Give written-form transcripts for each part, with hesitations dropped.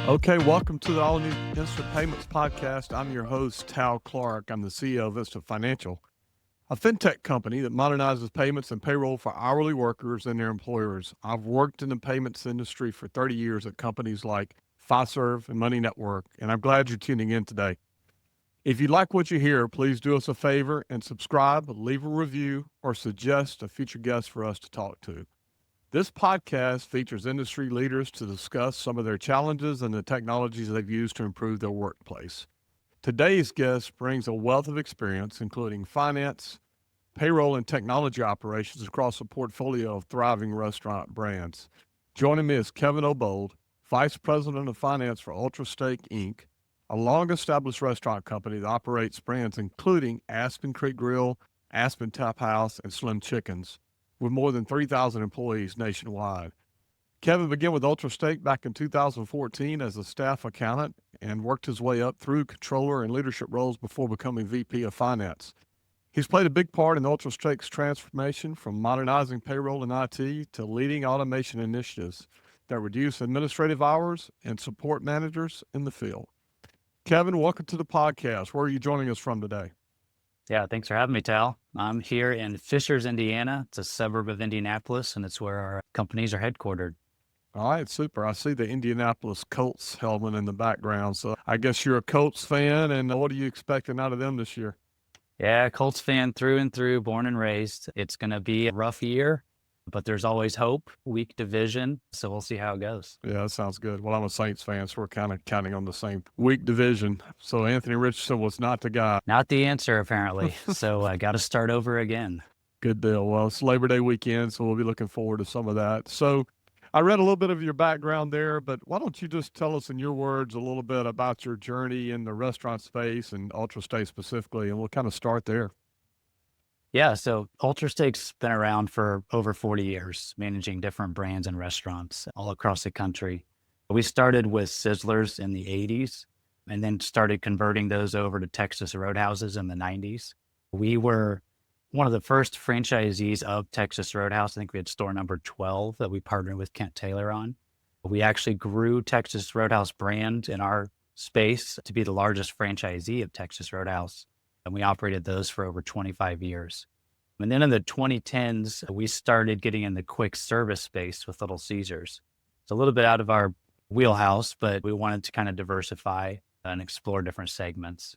Okay, welcome to the All New Instant Payments Podcast. I'm your host, Tal Clark. I'm the CEO of Vista Financial, a fintech company that modernizes payments and payroll for hourly workers and their employers. I've worked in the payments industry for 30 years at companies like Fiserv and Money Network, and I'm glad you're tuning in today. If you like what you hear, please do us a favor and subscribe, leave a review, or suggest a future guest for us to talk to. This podcast features industry leaders to discuss some of their challenges and the technologies they've used to improve their workplace. Today's guest brings a wealth of experience, including finance, payroll, and technology operations across a portfolio of thriving restaurant brands. Joining me is Kevin Obold, Vice President of Finance for Ultra Steak, Inc., a long-established restaurant company that operates brands including Aspen Creek Grill, Aspen Tap House, and Slim Chickens, with more than 3,000 employees nationwide. Kevin began with Ultra Steak back in 2014 as a staff accountant and worked his way up through controller and leadership roles before becoming VP of Finance. He's played a big part in Ultra Steak's transformation from modernizing payroll and IT to leading automation initiatives that reduce administrative hours and support managers in the field. Kevin, welcome to the podcast. Where are you joining us from today? Yeah, thanks for having me, Tal. I'm here in Fishers, Indiana. It's a suburb of Indianapolis, and it's where our companies are headquartered. All right, super. I see the Indianapolis Colts helmet in the background. So I guess you're a Colts fan, and what are you expecting out of them this year? Yeah, Colts fan through and through, born and raised. It's going to be a rough year, but there's always hope. Weak division, so we'll see how it goes. Yeah, that sounds good. Well, I'm a Saints fan, so we're kind of counting on the same weak division. So Anthony Richardson was not the guy. Not the answer, apparently. So I got to start over again. Good deal. Well, it's Labor Day weekend, so we'll be looking forward to some of that. So I read a little bit of your background there, but why don't you just tell us in your words a little bit about your journey in the restaurant space and Ultra Steak specifically, and we'll kind of start there. Yeah, so Ultra Steak's been around for over 40 years, managing different brands and restaurants all across the country. We started with Sizzlers in the 80s and then started converting those over to Texas Roadhouses in the 90s. We were one of the first franchisees of Texas Roadhouse. I think we had store number 12 that we partnered with Kent Taylor on. We actually grew Texas Roadhouse brand in our space to be the largest franchisee of Texas Roadhouse. And we operated those for over 25 years. And then in the 2010s, we started getting in the quick service space with Little Caesars. It's a little bit out of our wheelhouse, but we wanted to kind of diversify and explore different segments.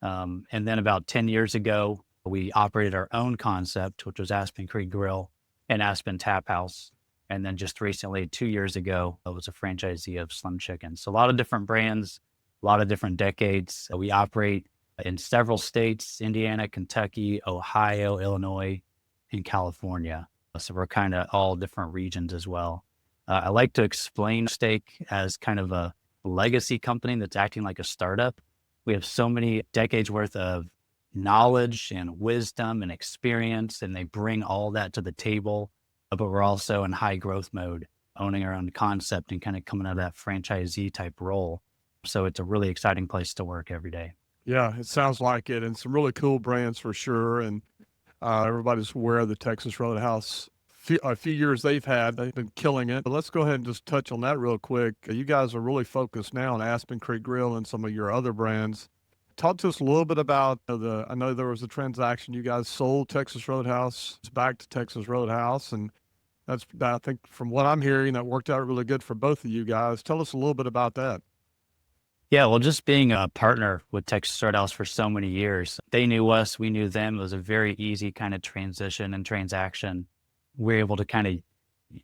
And then about 10 years ago, we operated our own concept, which was Aspen Creek Grill and Aspen Tap House. And then just recently, 2 years ago, I was a franchisee of Slim Chickens. So a lot of different brands, a lot of different decades. We operate in several states: Indiana, Kentucky, Ohio, Illinois, and California. So we're kind of all different regions as well. I like to explain steak as kind of a legacy company that's acting like a startup. We have so many decades worth of knowledge and wisdom and experience, and they bring all that to the table. But we're also in high growth mode, owning our own concept and kind of coming out of that franchisee type role. So it's a really exciting place to work every day. Yeah, it sounds like it, and some really cool brands for sure. And everybody's aware of the Texas Roadhouse. A few years they've been killing it. But let's go ahead and just touch on that real quick. You guys are really focused now on Aspen Creek Grill and some of your other brands. Talk to us a little bit about I know there was a transaction. You guys sold Texas Roadhouse back to Texas Roadhouse, and I think from what I'm hearing, that worked out really good for both of you guys. Tell us a little bit about that. Yeah, well, just being a partner with Texas Roadhouse for so many years, they knew us, we knew them. It was a very easy kind of transition and transaction. We're able to kind of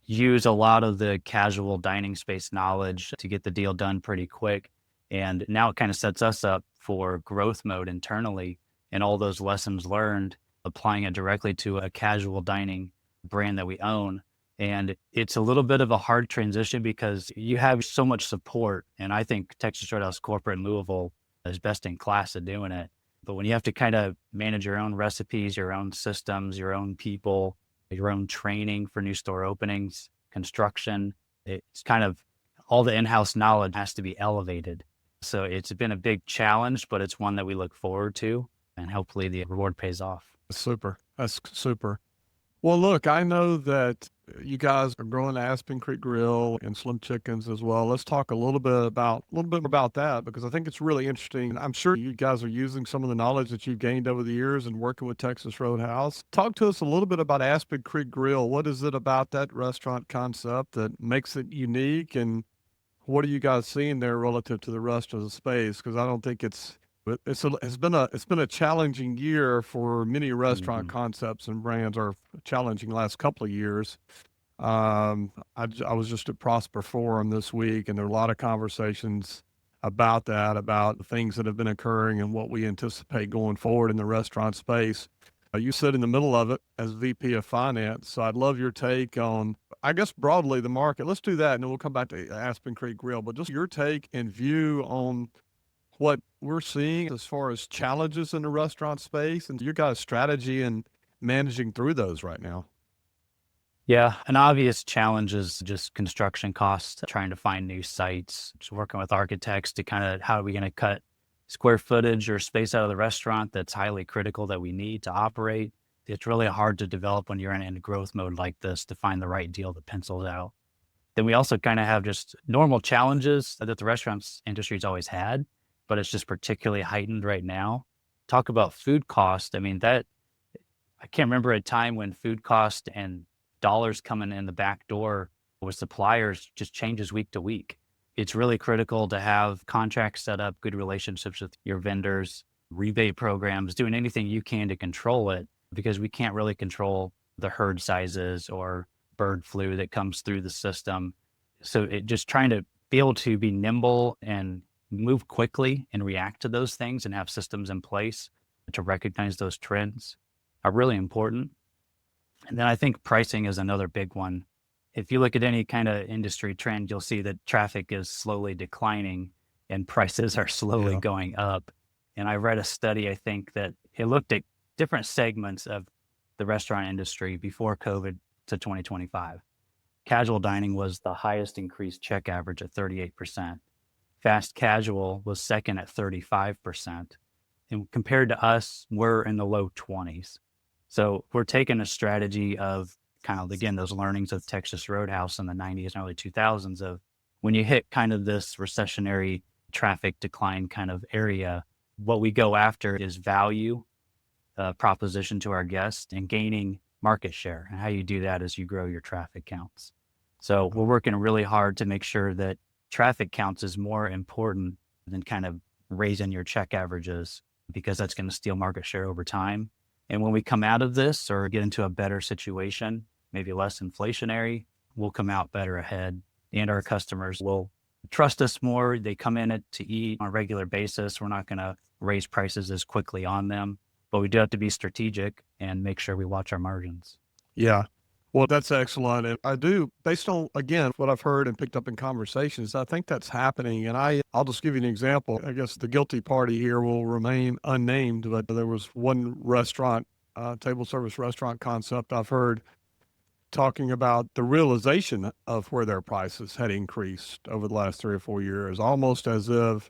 use a lot of the casual dining space knowledge to get the deal done pretty quick. And now it kind of sets us up for growth mode internally, and all those lessons learned, applying it directly to a casual dining brand that we own. And it's a little bit of a hard transition because you have so much support. And I think Texas Roadhouse Corporate in Louisville is best in class at doing it. But when you have to kind of manage your own recipes, your own systems, your own people, your own training for new store openings, construction, it's kind of all the in-house knowledge has to be elevated. So it's been a big challenge, but it's one that we look forward to, and hopefully the reward pays off. Super. That's super. Well, look, I know that You guys are growing Aspen Creek Grill and Slim Chickens as well. Let's talk a little bit about that because I think it's really interesting. I'm sure you guys are using some of the knowledge that you've gained over the years and working with Texas Roadhouse. Talk to us a little bit about Aspen Creek Grill. What is it about that restaurant concept that makes it unique, and what are you guys seeing there relative to the rest of the space? Because I don't think it's been a challenging year for many restaurant Mhm. concepts and brands, or challenging last couple of years. I was just at Prosper Forum this week, and there are a lot of conversations about that, about the things that have been occurring and what we anticipate going forward in the restaurant space. You sit in the middle of it as VP of Finance, so I'd love your take on, I guess, broadly the market. Let's do that, and then we'll come back to Aspen Creek Grill. But just your take and view on what we're seeing as far as challenges in the restaurant space and your guys' strategy in managing through those right now. Yeah, an obvious challenge is just construction costs, trying to find new sites, just working with architects to kind of how are we going to cut square footage or space out of the restaurant that's highly critical that we need to operate. It's really hard to develop when you're in growth mode like this to find the right deal that pencils out. Then we also kind of have just normal challenges that the restaurants industry's always had, but it's just particularly heightened right now. Talk about food cost. I mean, that I can't remember a time when food cost and dollars coming in the back door with suppliers just changes week to week. It's really critical to have contracts set up, good relationships with your vendors, rebate programs, doing anything you can to control it because we can't really control the herd sizes or bird flu that comes through the system. So it just trying to be able to be nimble and move quickly and react to those things and have systems in place to recognize those trends are really important. And then I think pricing is another big one. If you look at any kind of industry trend, you'll see that traffic is slowly declining and prices are slowly Yeah. going up. And I read a study, I think, that it looked at different segments of the restaurant industry before COVID to 2025. Casual dining was the highest increased check average at 38%. Fast casual was second at 35%. And compared to us, we're in the low 20s. So we're taking a strategy of kind of, again, those learnings of Texas Roadhouse in the 90s and early 2000s of when you hit kind of this recessionary traffic decline kind of area, what we go after is value proposition to our guests and gaining market share. And how you do that is you grow your traffic counts. So we're working really hard to make sure that traffic counts is more important than kind of raising your check averages because that's going to steal market share over time. And when we come out of this or get into a better situation, maybe less inflationary, we'll come out better ahead and our customers will trust us more. They come in to eat on a regular basis. We're not going to raise prices as quickly on them, but we do have to be strategic and make sure we watch our margins. Yeah. Well, that's excellent. And I do, based on, again, what I've heard and picked up in conversations, I think that's happening. And I'll just give you an example. I guess the guilty party here will remain unnamed, but there was one restaurant, table service restaurant concept I've heard talking about the realization of where their prices had increased over the last 3 or 4 years, almost as if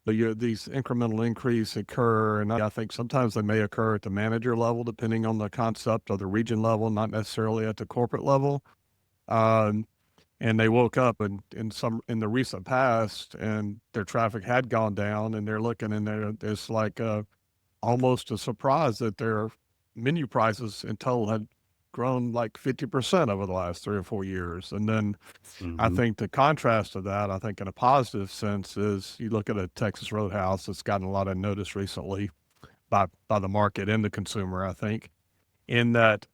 these incremental increase occur, and I think sometimes they may occur at the manager level, depending on the concept, or the region level, not necessarily at the corporate level. Um, and they woke up in the recent past, and their traffic had gone down, and they're looking, and it's like almost a surprise that their menu prices in total had grown like 50% over the last 3 or 4 years. And then I Mhm. think the contrast to that, I think in a positive sense, is you look at a Texas Roadhouse that's gotten a lot of notice recently by the market and the consumer, I think, in that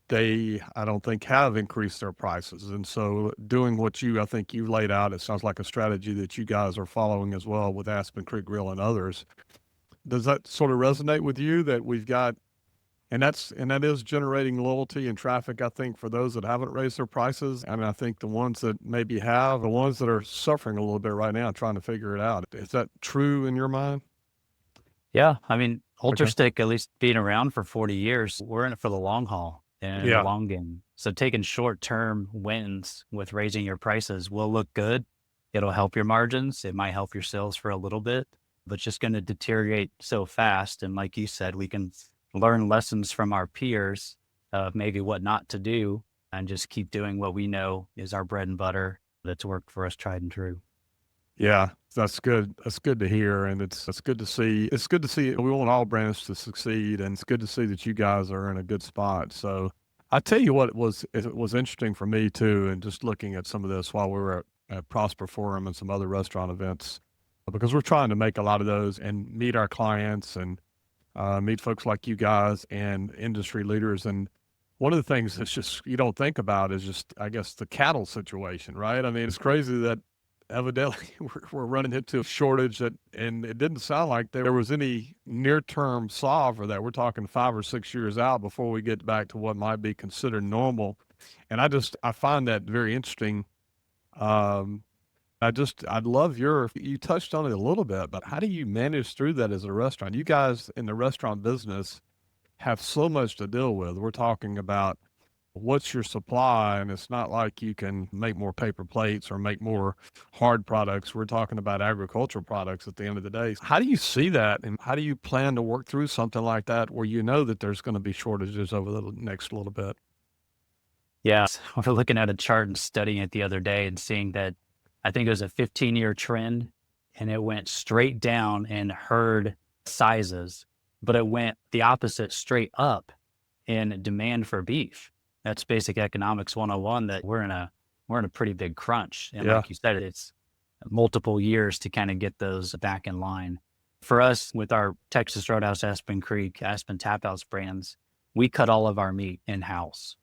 I don't think, have increased their prices. And so doing what I think you laid out, it sounds like a strategy that you guys are following as well with Aspen Creek Grill and others. Does that sort of resonate with you that we've got, and that is generating loyalty and traffic, I think, for those that haven't raised their prices. And I think the ones that maybe have, the ones that are suffering a little bit right now, trying to figure it out. Is that true in your mind? Yeah. I mean, Okay. Ultrastick, at least being around for 40 years, we're in it for the long haul and the Yeah. long game. So taking short term wins with raising your prices will look good. It'll help your margins. It might help your sales for a little bit, but it's just going to deteriorate so fast. And like you said, we can learn lessons from our peers of maybe what not to do and just keep doing what we know is our bread and butter that's worked for us, tried and true. Yeah, that's good. That's good to hear, and it's good to see. It's good to see. We want all brands to succeed, and it's good to see that you guys are in a good spot. So, I tell you what, it was interesting for me too, and just looking at some of this while we were at Prosper Forum and some other restaurant events, because we're trying to make a lot of those and meet our clients and meet folks like you guys and industry leaders. And one of the things that's just you don't think about is just, I guess, the cattle situation, right? I mean, it's crazy that evidently we're running into a shortage that, and it didn't sound like there was any near-term solve for that. We're talking 5 or 6 years out before we get back to what might be considered normal. And I find that very interesting. Um, I'd love you touched on it a little bit, but how do you manage through that as a restaurant? You guys in the restaurant business have so much to deal with. We're talking about what's your supply, and it's not like you can make more paper plates or make more hard products. We're talking about agricultural products at the end of the day. How do you see that, and how do you plan to work through something like that where you know that there's going to be shortages over the next little bit? Yeah. We're looking at a chart and studying it the other day and seeing that I think it was a 15-year trend and it went straight down in herd sizes, but it went the opposite straight up in demand for beef. That's basic economics 101, that we're in a pretty big crunch. And Yeah. like you said, it's multiple years to kind of get those back in line. For us, with our Texas Roadhouse, Aspen Creek, Aspen Tap House brands, we cut all of our meat in-house.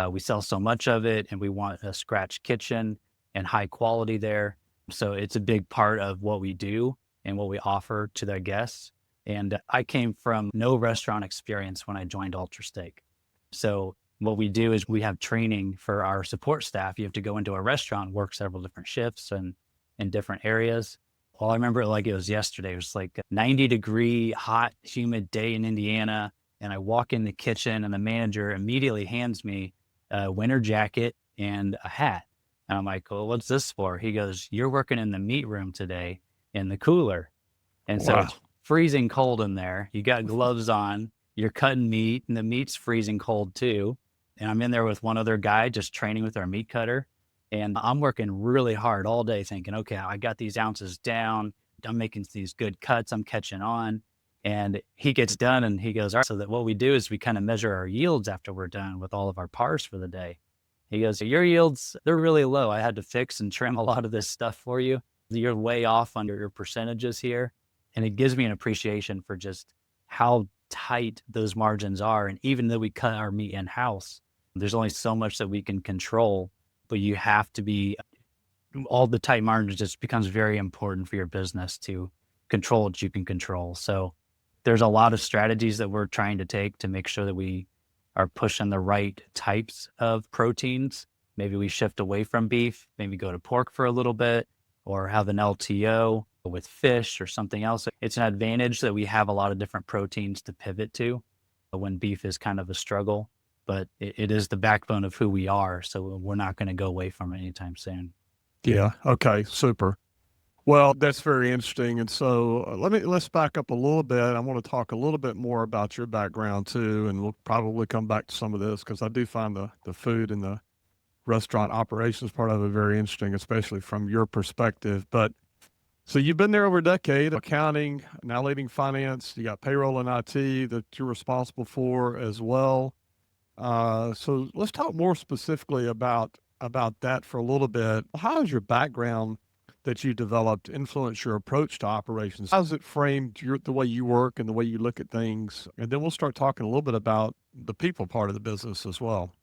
We sell so much of it, and we want a scratch kitchen and high quality there. So it's a big part of what we do and what we offer to their guests. And I came from no restaurant experience when I joined Ultra Steak. So what we do is we have training for our support staff. You have to go into a restaurant, work several different shifts and in different areas. Well, I remember it like it was yesterday. It was like a 90-degree, hot, humid day in Indiana. And I walk in the kitchen and the manager immediately hands me a winter jacket and a hat. And I'm like, well, what's this for? He goes, you're working in the meat room today in the cooler. And so Wow. it's freezing cold in there. You got gloves on, you're cutting meat, and the meat's freezing cold too. And I'm in there with one other guy just training with our meat cutter. And I'm working really hard all day thinking, okay, I got these ounces down. I'm making these good cuts. I'm catching on. And he gets done and he goes, all right, so that what we do is we kind of measure our yields after we're done with all of our pars for the day. He goes, your yields, they're really low. I had to fix and trim a lot of this stuff for you. You're way off under your percentages here. And it gives me an appreciation for just how tight those margins are. And even though we cut our meat in-house, there's only so much that we can control, but you have to be, all the tight margins just becomes very important for your business to control what you can control. So there's a lot of strategies that we're trying to take to make sure that we are pushing the right types of proteins. Maybe we shift away from beef, maybe go to pork for a little bit, or have an LTO with fish or something else. It's an advantage that we have a lot of different proteins to pivot to when beef is kind of a struggle, but it is the backbone of who we are. So we're not going to go away from it anytime soon. Yeah. Okay. Super. Well, that's very interesting. And so let's back up a little bit. I want to talk a little bit more about your background too, and we'll probably come back to some of this because I do find the food and the restaurant operations part of it very interesting, especially from your perspective. But so you've been there over a decade, accounting, now leading finance. You got payroll and IT that you're responsible for as well. So let's talk more specifically about that for a little bit. How has your background that you developed influenced your approach to operations? How has it framed the way you work and the way you look at things? And then we'll start talking a little bit about the people part of the business as well.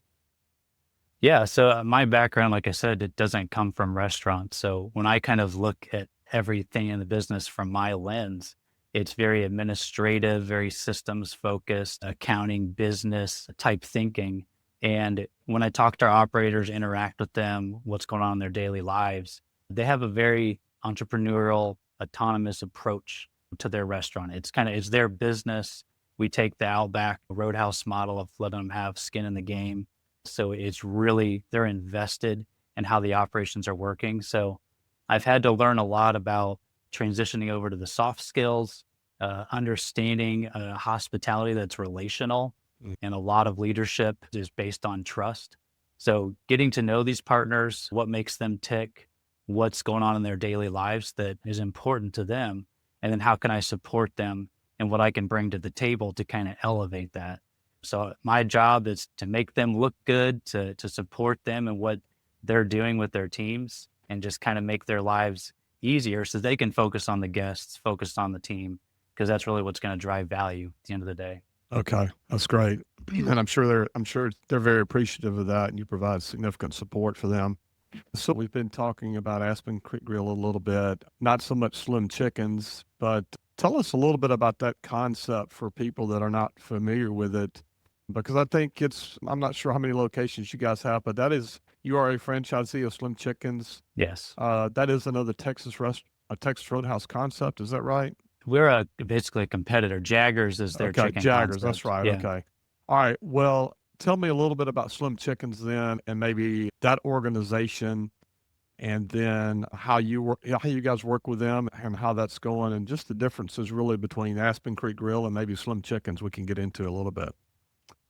Yeah. So my background, like I said, it doesn't come from restaurants. So when I kind of look at everything in the business from my lens, it's very administrative, very systems focused, accounting, business type thinking. And when I talk to our operators, interact with them, what's going on in their daily lives, they have a very entrepreneurial, autonomous approach to their restaurant. It's their business. We take the Outback Roadhouse model of letting them have skin in the game. So it's really, they're invested in how the operations are working. So I've had to learn a lot about transitioning over to the soft skills, understanding hospitality that's relational. Mm. And a lot of leadership is based on trust. So getting to know these partners, what makes them tick, what's going on in their daily lives that is important to them, and then how can I support them and what I can bring to the table to kind of elevate that. So my job is to make them look good, to support them and what they're doing with their teams, and just kind of make their lives easier so they can focus on the guests, focus on the team, because that's really what's going to drive value at the end of the day. Okay, that's great. And I'm sure they're very appreciative of that, and you provide significant support for them. So we've been talking about Aspen Creek Grill a little bit, not so much slim chickens, but tell us a little bit about that concept for people that are not familiar with it. Because I think I'm not sure how many locations you guys have, but you are a franchisee of Slim Chickens. Yes. That is another a Texas Roadhouse concept. Is that right? We're basically a competitor. Jaggers is their Okay, chicken Jaggers. That's concept. right. Yeah. Okay. All right. Well, tell me a little bit about Slim Chickens then, and maybe that organization, and then how you guys work with them, and how that's going, and just the differences really between Aspen Creek Grill and maybe Slim Chickens. We can get into a little bit.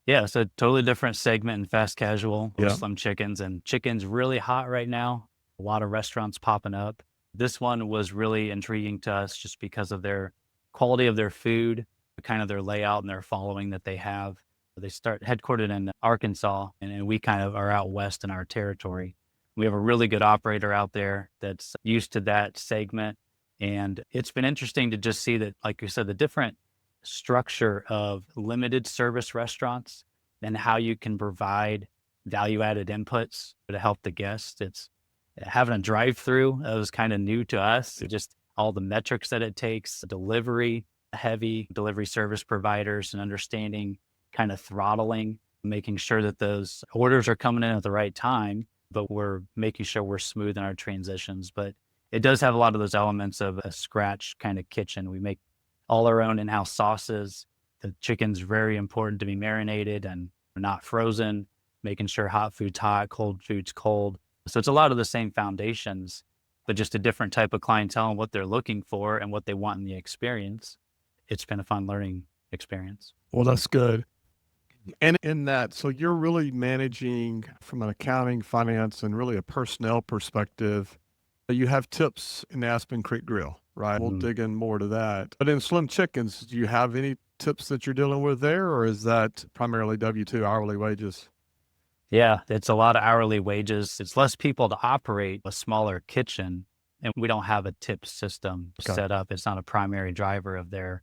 Yeah. So totally different segment in fast casual with Yeah. Slim Chickens, and chicken's really hot right now. A lot of restaurants popping up. This one was really intriguing to us just because of their quality of their food, kind of their layout and their following that they have. They start headquartered in Arkansas, and we kind of are out west in our territory. We have a really good operator out there that's used to that segment. And it's been interesting to just see that, like you said, the different structure of limited service restaurants and how you can provide value added inputs to help the guests. It's having a drive through was kind of new to us. Just all the metrics that it takes, delivery, heavy delivery service providers, and understanding kind of throttling, making sure that those orders are coming in at the right time, but we're making sure we're smooth in our transitions. But it does have a lot of those elements of a scratch kind of kitchen. We make all our own in-house sauces. The chicken's very important to be marinated and not frozen, making sure hot food's hot, cold food's cold. So it's a lot of the same foundations, but just a different type of clientele and what they're looking for and what they want in the experience. It's been a fun learning experience. Well, that's good. And in that, so you're really managing from an accounting, finance, and really a personnel perspective. You have tips in Aspen Creek Grill, right? We'll Mhm. dig in more to that. But in Slim Chickens, do you have any tips that you're dealing with there, or is that primarily W-2 hourly wages? Yeah, it's a lot of hourly wages. It's less people to operate a smaller kitchen, and we don't have a tip system Okay. set up. It's not a primary driver of their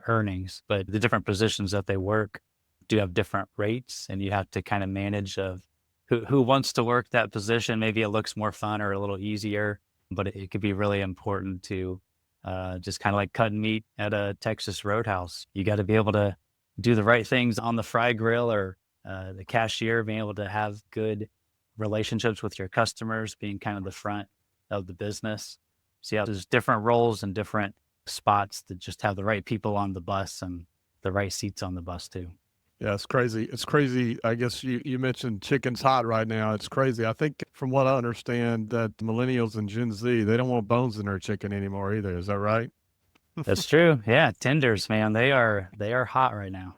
earnings, but the different positions that they work do have different rates, and you have to kind of manage of who wants to work that position. Maybe it looks more fun or a little easier, but it could be really important to just kind of like cutting meat at a Texas Roadhouse. You got to be able to do the right things on the fry grill or the cashier, being able to have good relationships with your customers, being kind of the front of the business. So yeah, there's different roles and different spots that just have the right people on the bus and the right seats on the bus too. Yeah, it's crazy. It's crazy. I guess you mentioned chicken's hot right now. It's crazy. I think from what I understand that millennials and Gen Z, they don't want bones in their chicken anymore either. Is that right? That's true. Yeah, tenders, man, they are hot right now.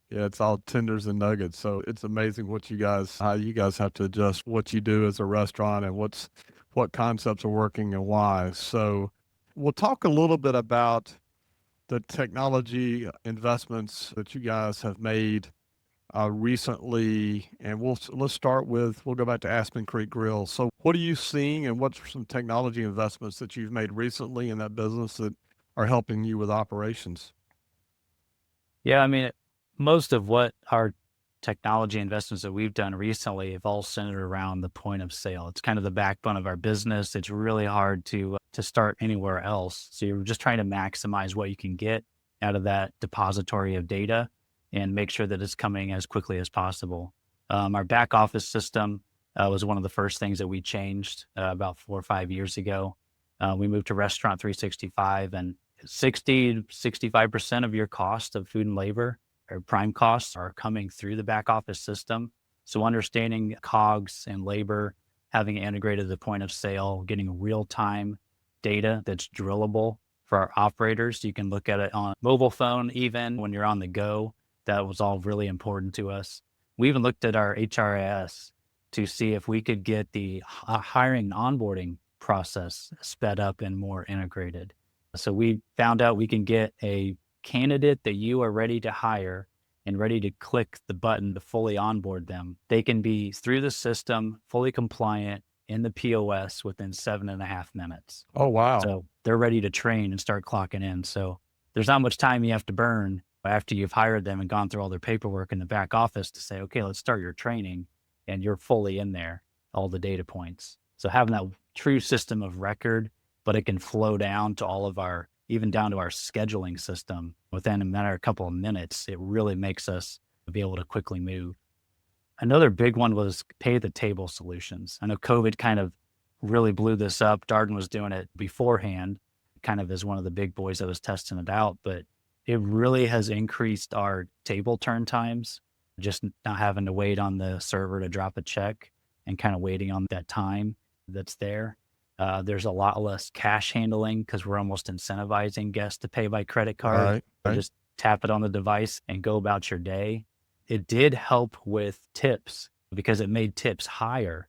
Yeah, it's all tenders and nuggets. So it's amazing how you guys have to adjust what you do as a restaurant and what concepts are working and why. So we'll talk a little bit about the technology investments that you guys have made recently, and we'll go back to Aspen Creek Grill. So what are you seeing, and what's some technology investments that you've made recently in that business that are helping you with operations? Yeah, I mean, most of what our technology investments that we've done recently have all centered around the point of sale. It's kind of the backbone of our business. It's really hard to start anywhere else. So you're just trying to maximize what you can get out of that depository of data and make sure that it's coming as quickly as possible. Our back office system was one of the first things that we changed about 4 or 5 years ago. We moved to Restaurant 365, and 65% of your cost of food and labor or prime costs are coming through the back office system. So understanding COGS and labor, having it integrated to the point of sale, getting real time data that's drillable for our operators. You can look at it on mobile phone, even when you're on the go. That was all really important to us. We even looked at our HRIS to see if we could get the hiring and onboarding process sped up and more integrated. So we found out we can get a candidate that you are ready to hire and ready to click the button to fully onboard them. They can be through the system, fully compliant in the POS within 7.5 minutes. Oh, wow. So they're ready to train and start clocking in. So there's not much time you have to burn after you've hired them and gone through all their paperwork in the back office to say, okay, let's start your training, and you're fully in there, all the data points. So having that true system of record, but it can flow down to all of our, even down to our scheduling system within a matter of a couple of minutes, it really makes us be able to quickly move. Another big one was pay the table solutions. I know COVID kind of really blew this up. Darden was doing it beforehand, kind of as one of the big boys that was testing it out, but it really has increased our table turn times, just not having to wait on the server to drop a check and kind of waiting on that time that's there. There's a lot less cash handling because we're almost incentivizing guests to pay by credit card or just tap it on the device and go about your day. It did help with tips because it made tips higher.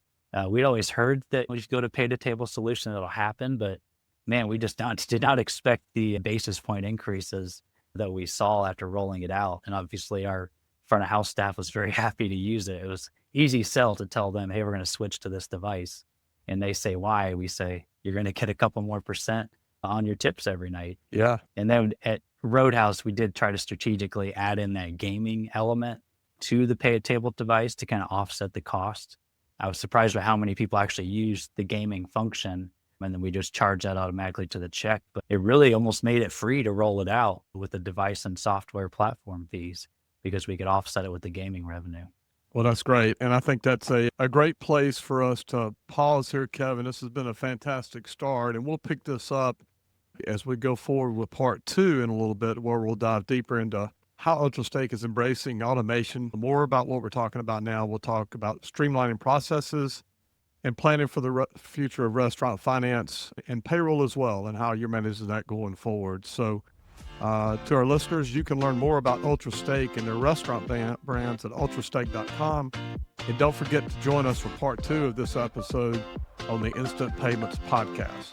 We'd always heard that when you go to pay to table solution, it'll happen, but man, we just did not expect the basis point increases that we saw after rolling it out. And obviously our front of house staff was very happy to use it. It was easy sell to tell them, hey, we're going to switch to this device. And they say, why? We say, you're going to get a couple more % on your tips every night. Yeah. And then at Roadhouse, we did try to strategically add in that gaming element to the pay at table device to kind of offset the cost. I was surprised by how many people actually used the gaming function, and then we just charge that automatically to the check. But it really almost made it free to roll it out with the device and software platform fees because we could offset it with the gaming revenue. Well, that's great. And I think that's a great place for us to pause here, Kevin. This has been a fantastic start, and we'll pick this up as we go forward with part 2 in a little bit, where we'll dive deeper into how UltraStake is embracing automation. More about what we're talking about now. We'll talk about streamlining processes and planning for the future of restaurant finance and payroll as well, and how you're managing that going forward. So to our listeners, you can learn more about UltraStake and their restaurant brands at ultrastake.com. And don't forget to join us for part 2 of this episode on the Instant Payments Podcast.